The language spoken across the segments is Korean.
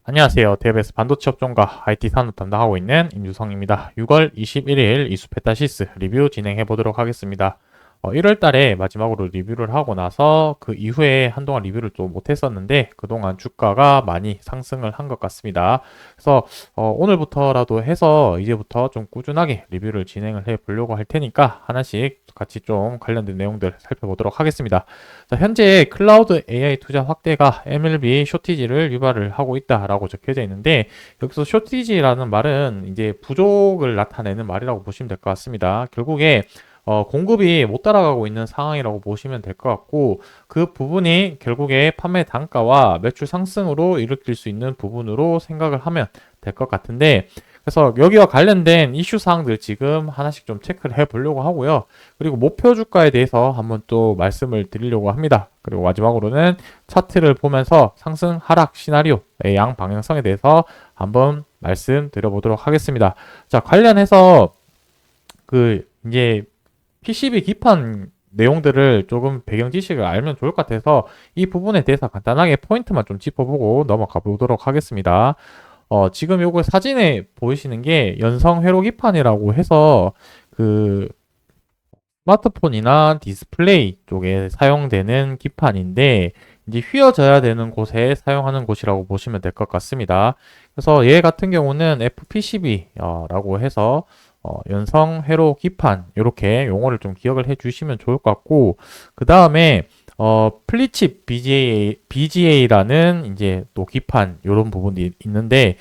안녕하세요. 대베스 반도체 업종과 IT 산업 담당하고 있는 임주성입니다. 6월 21일 이수페타시스 리뷰 진행해 보도록 하겠습니다. 1월 달에 마지막으로 리뷰를 하고 나서 그 이후에 한동안 리뷰를 또 못했었는데 그동안 주가가 많이 상승을 한 것 같습니다. 그래서 오늘부터라도 해서 이제부터 좀 꾸준하게 리뷰를 진행을 해 보려고 할 테니까 하나씩 같이 좀 관련된 내용들 살펴보도록 하겠습니다. 자, 현재 클라우드 AI 투자 확대가 MLB 쇼티지를 유발을 하고 있다라고 적혀져 있는데 여기서 쇼티지라는 말은 이제 부족을 나타내는 말이라고 보시면 될 것 같습니다. 결국에 공급이 못 따라가고 있는 상황이라고 보시면 될 것 같고 그 부분이 결국에 판매 단가와 매출 상승으로 일으킬 수 있는 부분으로 생각을 하면 될 것 같은데 그래서 여기와 관련된 이슈 사항들 지금 하나씩 좀 체크를 해 보려고 하고요. 그리고 목표 주가에 대해서 한번 또 말씀을 드리려고 합니다. 그리고 마지막으로는 차트를 보면서 상승 하락 시나리오의 양 방향성에 대해서 한번 말씀드려 보도록 하겠습니다. 자, 관련해서 이제 PCB 기판 내용들을 조금 배경 지식을 알면 좋을 것 같아서 이 부분에 대해서 간단하게 포인트만 좀 짚어보고 넘어가 보도록 하겠습니다. 지금 요거 사진에 보이시는 게 연성 회로 기판이라고 해서 그 스마트폰이나 디스플레이 쪽에 사용되는 기판인데 이제 휘어져야 되는 곳에 사용하는 곳이라고 보시면 될 것 같습니다. 그래서 얘 같은 경우는 FPCB라고 해서 연성 회로 기판 이렇게 용어를 좀 기억을 해 주시면 좋을 것 같고 그 다음에 플리칩 BGA라는 이제 또 기판 이런 부분이 있는데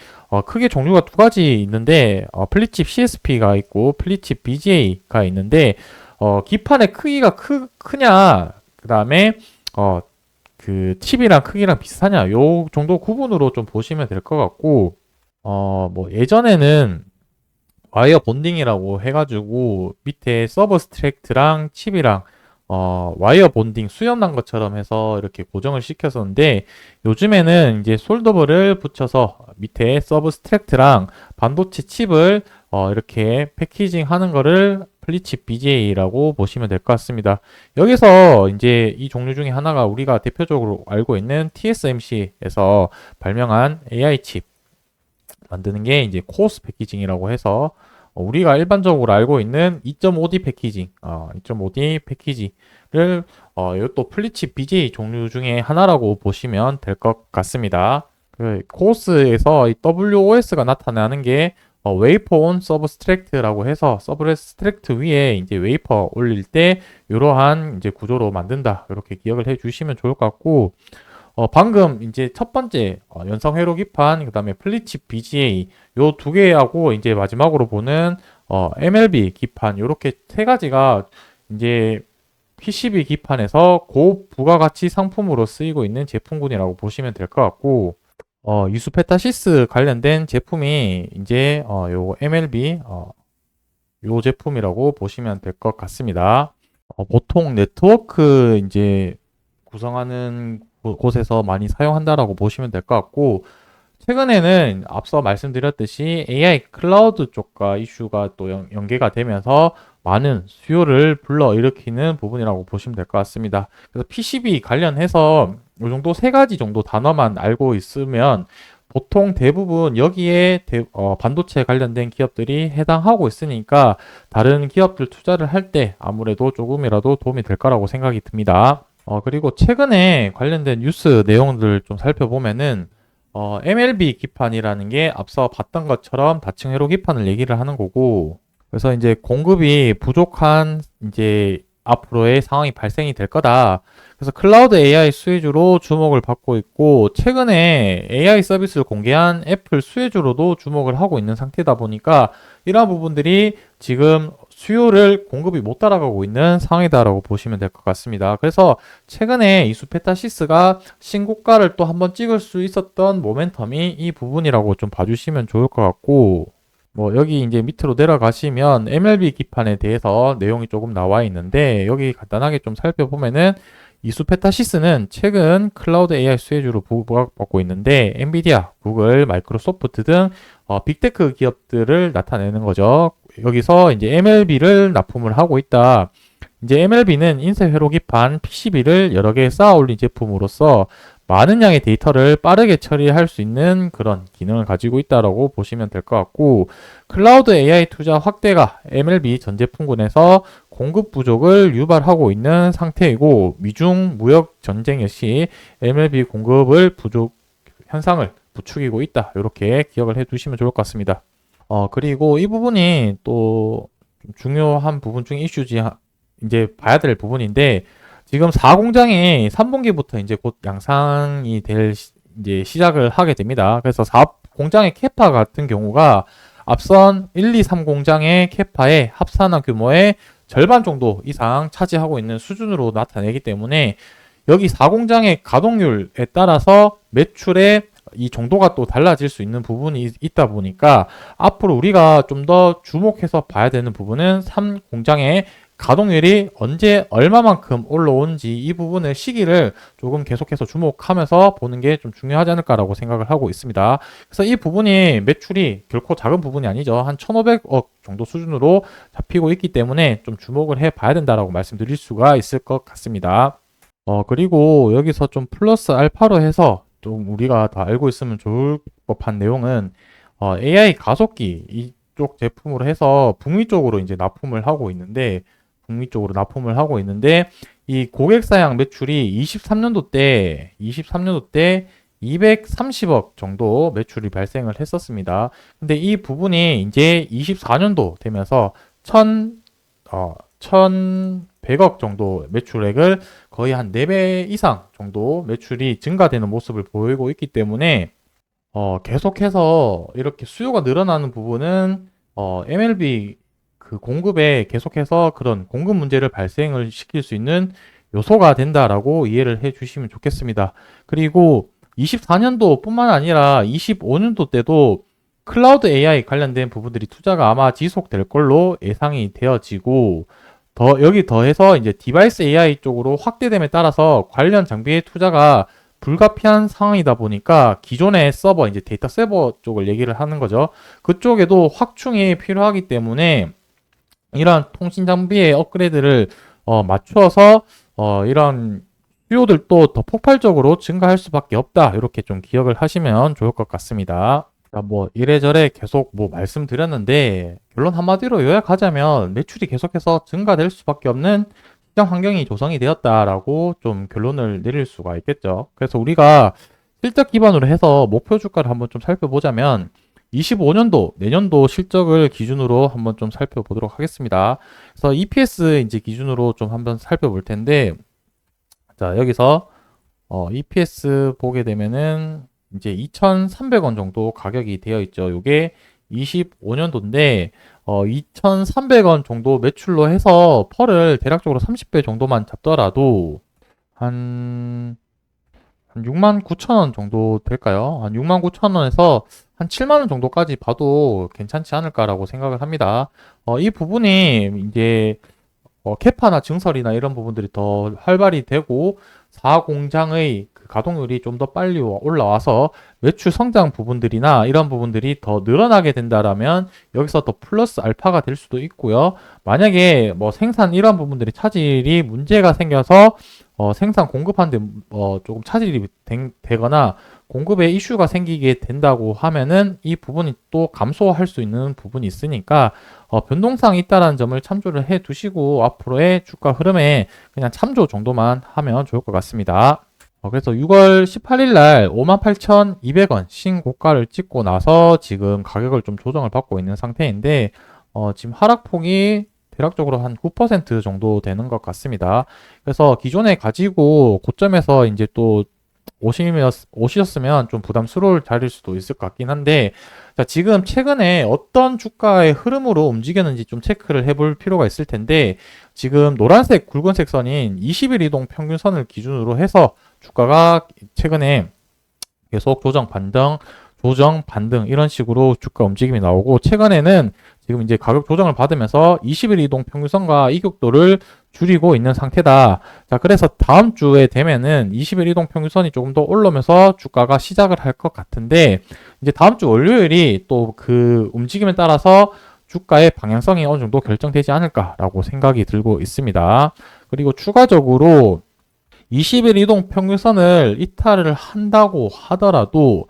크게 종류가 두 가지 있는데 플리칩 CSP가 있고 플리칩 BGA가 있는데 기판의 크기가 크냐 그 다음에 그 칩이랑 크기랑 비슷하냐 요 정도 구분으로 좀 보시면 될 것 같고 뭐 예전에는 와이어 본딩이라고 해가지고 밑에 서브스트랙트랑 칩이랑 와이어 본딩 수염 난 것처럼 해서 이렇게 고정을 시켰었는데 요즘에는 이제 솔더블을 붙여서 밑에 서브스트랙트랑 반도체 칩을 이렇게 패키징 하는 거를 플리칩 BGA라고 보시면 될 것 같습니다. 여기서 이제 이 종류 중에 하나가 우리가 대표적으로 알고 있는 TSMC에서 발명한 AI 칩 만드는 게 이제 코어스 패키징이라고 해서 우리가 일반적으로 알고 있는 2.5D 패키징, 2.5D 패키지를 이것도 플리칩 BGA 종류 중에 하나라고 보시면 될 것 같습니다. 그 코어스에서 이 WOS가 나타나는 게 웨이퍼 온 서브스트랙트라고 해서 서브스트랙트 위에 이제 웨이퍼 올릴 때 이러한 이제 구조로 만든다. 이렇게 기억을 해 주시면 좋을 것 같고 방금 이제 첫 번째 연성 회로 기판 그다음에 플리칩 BGA 요 두 개하고 이제 마지막으로 보는 MLB 기판 요렇게 세 가지가 이제 PCB 기판에서 고부가가치 상품으로 쓰이고 있는 제품군이라고 보시면 될 것 같고 이수페타시스 관련된 제품이 이제 요 MLB 요 제품이라고 보시면 될 것 같습니다. 보통 네트워크 이제 구성하는 곳에서 많이 사용한다라고 보시면 될 것 같고 최근에는 앞서 말씀드렸듯이 AI 클라우드 쪽과 이슈가 또 연계가 되면서 많은 수요를 불러일으키는 부분이라고 보시면 될 것 같습니다. 그래서 PCB 관련해서 이 정도 세 가지 정도 단어만 알고 있으면 보통 대부분 여기에 반도체 관련된 기업들이 해당하고 있으니까 다른 기업들 투자를 할 때 아무래도 조금이라도 도움이 될 거라고 생각이 듭니다. 그리고 최근에 관련된 뉴스 내용들 좀 살펴보면은 MLB 기판이라는 게 앞서 봤던 것처럼 다층 회로 기판을 얘기를 하는 거고 그래서 이제 공급이 부족한 이제 앞으로의 상황이 발생이 될 거다. 그래서 클라우드 AI 수혜주로 주목을 받고 있고 최근에 AI 서비스를 공개한 애플 수혜주로도 주목을 하고 있는 상태다 보니까 이러한 부분들이 지금 수요를 공급이 못 따라가고 있는 상황이다라고 보시면 될 것 같습니다. 그래서 최근에 이수페타시스가 신고가를 또 한번 찍을 수 있었던 모멘텀이 이 부분이라고 좀 봐주시면 좋을 것 같고 뭐 여기 이제 밑으로 내려가시면 MLB 기판에 대해서 내용이 조금 나와 있는데 여기 간단하게 좀 살펴보면은 이수페타시스는 최근 클라우드 AI 수혜주로 부각받고 있는데 엔비디아, 구글, 마이크로소프트 등 빅테크 기업들을 나타내는 거죠. 여기서 이제 MLB를 납품을 하고 있다. 이제 MLB는 인쇄 회로 기판 PCB를 여러 개 쌓아 올린 제품으로서 많은 양의 데이터를 빠르게 처리할 수 있는 그런 기능을 가지고 있다라고 보시면 될 것 같고, 클라우드 AI 투자 확대가 MLB 전 제품군에서 공급 부족을 유발하고 있는 상태이고, 미중 무역 전쟁 역시 MLB 공급을 부족 현상을 부추기고 있다. 이렇게 기억을 해 두시면 좋을 것 같습니다. 그리고 이 부분이 또 중요한 부분 중에 이슈지, 이제 봐야 될 부분인데, 지금 4공장이 3분기부터 이제 곧 양산이 이제 시작을 하게 됩니다. 그래서 4공장의 캐파 같은 경우가 앞선 1, 2, 3공장의 캐파의 합산한 규모의 절반 정도 이상 차지하고 있는 수준으로 나타내기 때문에, 여기 4공장의 가동률에 따라서 매출의 이 정도가 또 달라질 수 있는 부분이 있다 보니까, 앞으로 우리가 좀 더 주목해서 봐야 되는 부분은 3공장의 가동률이 언제 얼마만큼 올라오는지, 이 부분의 시기를 조금 계속해서 주목하면서 보는 게 좀 중요하지 않을까라고 생각을 하고 있습니다. 그래서 이 부분이 매출이 결코 작은 부분이 아니죠. 한 1,500억 정도 수준으로 잡히고 있기 때문에 좀 주목을 해 봐야 된다라고 말씀드릴 수가 있을 것 같습니다. 그리고 여기서 좀 플러스 알파로 해서 좀 우리가 다 알고 있으면 좋을 법한 내용은, AI 가속기 이쪽 제품으로 해서 북미 쪽으로 이제 납품을 하고 있는데, 이 고객사양 매출이 23년도 때 230억 정도 매출이 발생을 했었습니다. 근데 이 부분이 이제 24년도 되면서 1,100억 정도 매출액을 거의 한 4배 이상 정도 매출이 증가되는 모습을 보이고 있기 때문에, 계속해서 이렇게 수요가 늘어나는 부분은 MLB 그 공급에 계속해서 그런 공급 문제를 발생을 시킬 수 있는 요소가 된다라고 이해를 해 주시면 좋겠습니다. 그리고 24년도 뿐만 아니라 25년도 때도 클라우드 AI 관련된 부분들이 투자가 아마 지속될 걸로 예상이 되어지고, 여기 더해서 이제 디바이스 AI 쪽으로 확대됨에 따라서 관련 장비의 투자가 불가피한 상황이다 보니까, 기존의 서버, 이제 데이터 서버 쪽을 얘기를 하는 거죠. 그쪽에도 확충이 필요하기 때문에 이러한 통신 장비의 업그레이드를 맞추어서 이런 수요들도 더 폭발적으로 증가할 수밖에 없다. 이렇게 좀 기억을 하시면 좋을 것 같습니다. 자, 뭐 이래저래 계속 뭐 말씀드렸는데, 결론 한마디로 요약하자면 매출이 계속해서 증가될 수밖에 없는 시장 환경이 조성이 되었다라고 좀 결론을 내릴 수가 있겠죠. 그래서 우리가 실적 기반으로 해서 목표 주가를 한번 좀 살펴보자면, 25년도 내년도 실적을 기준으로 한번 좀 살펴보도록 하겠습니다. 그래서 EPS 이제 기준으로 좀 한번 살펴볼 텐데, 자, 여기서 EPS 보게 되면은 이제 2,300원 정도 가격이 되어 있죠. 요게 25년도인데 2,300원 정도 매출로 해서 펄을 대략적으로 30배 정도만 잡더라도 한 69,000원 정도 될까요? 한 69,000원에서 한 7만원 정도까지 봐도 괜찮지 않을까라고 생각을 합니다. 이 부분이 이제 캐파나 증설이나 이런 부분들이 더 활발히 되고, 4공장의 그 가동률이 좀 더 빨리 올라와서 매출 성장 부분들이나 이런 부분들이 더 늘어나게 된다라면 여기서 더 플러스 알파가 될 수도 있고요. 만약에 뭐 생산 이런 부분들이 차질이 문제가 생겨서 생산 공급하는데 조금 차질이 되거나 공급에 이슈가 생기게 된다고 하면은 이 부분이 또 감소할 수 있는 부분이 있으니까 변동성이 있다는 점을 참조를 해 두시고, 앞으로의 주가 흐름에 그냥 참조 정도만 하면 좋을 것 같습니다. 그래서 6월 18일 날 58,200원 신고가를 찍고 나서 지금 가격을 좀 조정을 받고 있는 상태인데, 지금 하락폭이 대략적으로 한 9% 정도 되는 것 같습니다. 그래서 기존에 가지고 고점에서 이제 또 오셨으면 좀 부담스러울 자리일 수도 있을 것 같긴 한데, 자, 지금 최근에 어떤 주가의 흐름으로 움직였는지 좀 체크를 해볼 필요가 있을 텐데, 지금 노란색, 굵은색 선인 20일 이동 평균선을 기준으로 해서 주가가 최근에 계속 조정, 반등 이런 식으로 주가 움직임이 나오고, 최근에는 지금 이제 가격 조정을 받으면서 20일 이동 평균선과 이격도를 줄이고 있는 상태다. 자, 그래서 다음 주에 되면은 20일 이동 평균선이 조금 더 올라오면서 주가가 시작을 할 것 같은데, 이제 다음 주 월요일이 또 그 움직임에 따라서 주가의 방향성이 어느 정도 결정되지 않을까라고 생각이 들고 있습니다. 그리고 추가적으로 20일 이동 평균선을 이탈을 한다고 하더라도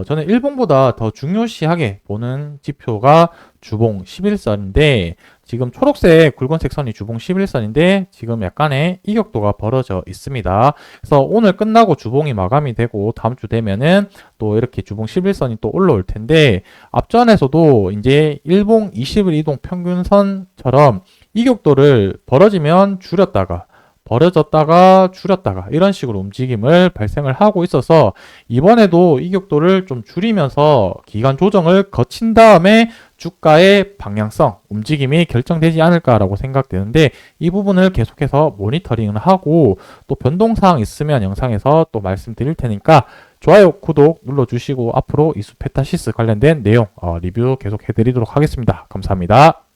저는 일봉보다 더 중요시하게 보는 지표가 주봉 11선인데 지금 초록색 굵은색 선이 주봉 11선인데 지금 약간의 이격도가 벌어져 있습니다. 그래서 오늘 끝나고 주봉이 마감이 되고 다음 주 되면은 또 이렇게 주봉 11선이 또 올라올 텐데 앞전에서도 이제 일봉 20일 이동 평균선처럼 이격도를 벌어지면 줄였다가 벌어졌다가 줄였다가 이런 식으로 움직임을 발생을 하고 있어서 이번에도 이격도를 좀 줄이면서 기간 조정을 거친 다음에 주가의 방향성, 움직임이 결정되지 않을까라고 생각되는데 이 부분을 계속해서 모니터링을 하고 또 변동사항 있으면 영상에서 또 말씀드릴 테니까 좋아요, 구독 눌러주시고 앞으로 이수페타시스 관련된 내용 리뷰 계속 해드리도록 하겠습니다. 감사합니다.